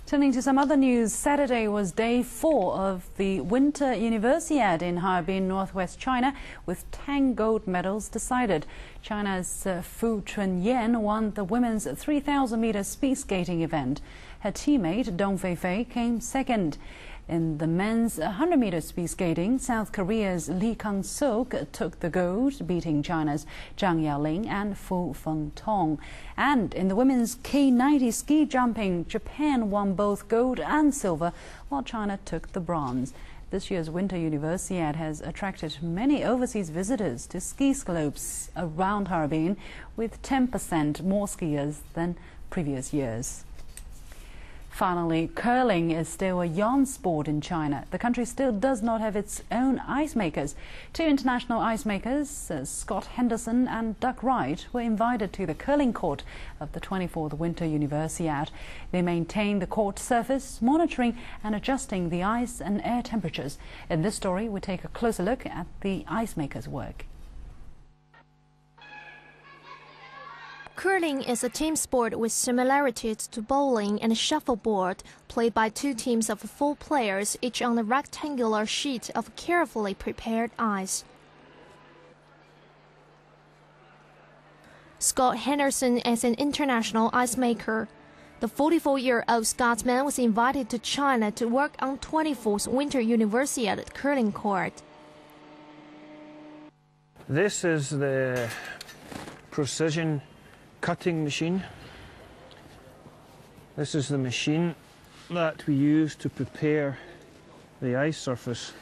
Turning to some other news, Saturday was day 4 of the Winter Universiade in Harbin, northwest China, with 10 gold medals decided. China's Fu Chunyan won the women's 3,000-meter speed skating event. Her teammate Dong Feifei came second. In the men's 100-meter speed skating, South Korea's Lee Kang-suk took the gold, beating China's Zhang Yaoling and Fu Fengtong. And in the women's K90 ski jumping, Japan won both gold and silver, while China took the bronze. This year's Winter Universiade has attracted many overseas visitors to ski slopes around Harbin, with 10% more skiers than previous years. Finally, curling is still a young sport in China. The country still does not have its own ice makers. 2 international ice makers, Scott Henderson and Doug Wright, were invited to the curling court of the 24th Winter Universiade. They maintain the court surface, monitoring and adjusting the ice and air temperatures. In this story, we take a closer look at the ice makers' work. Curling is a team sport with similarities to bowling and shuffleboard, played by 2 teams of 4 players, each on a rectangular sheet of carefully prepared ice. Scott Henderson is an international ice maker. The 44-year-old Scotsman was invited to China to work on 24th Winter Universiade curling court. This is the precision cutting machine. This is the machine that we use to prepare the ice surface,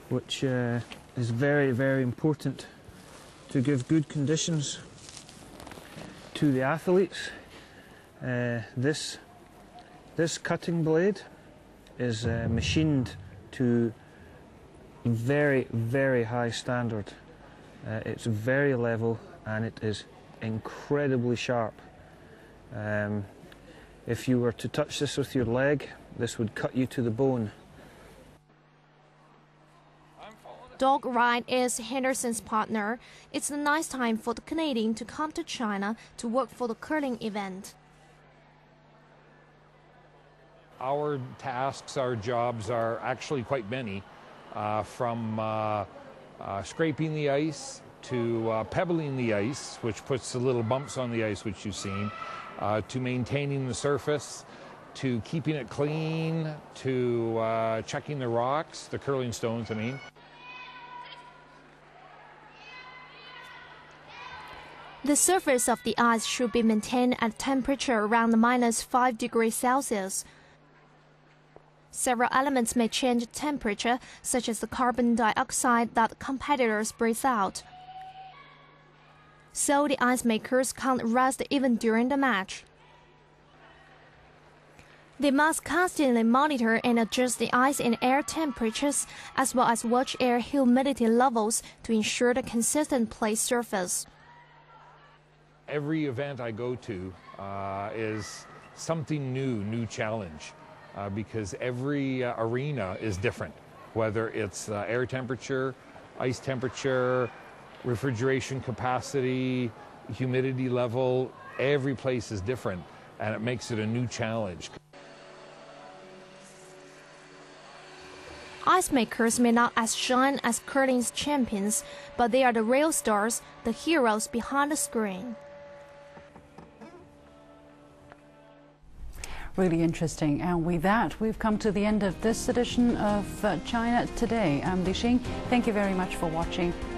which is very, very important to give good conditions to the athletes. This cutting blade is machined to very, very high standard. It's very level and it is incredibly sharp. If you were to touch this with your leg, this would cut you to the bone. Doug Wright is Henderson's partner. It's a nice time for the Canadian to come to China to work for the curling event. Our tasks, our jobs are actually quite many, from scraping the ice to pebbling the ice, which puts the little bumps on the ice which you've seen, to maintaining the surface, to keeping it clean, to checking the rocks, the curling stones, I mean. The surface of the ice should be maintained at temperature around -5 degrees Celsius. Several elements may change temperature, such as the carbon dioxide that competitors breathe out. So the ice makers can't rest even during the match. They must constantly monitor and adjust the ice and air temperatures, as well as watch air humidity levels to ensure the consistent play surface. Every event I go to is something new challenge, because every arena is different, whether it's air temperature, ice temperature, refrigeration capacity, humidity level. Every place is different, and it makes it a new challenge. Ice makers may not shine as curling's champions, but they are the real stars, the heroes behind the screen. Really interesting. And with that, we've come to the end of this edition of China Today. I'm Li Xing. Thank you very much for watching. Bye.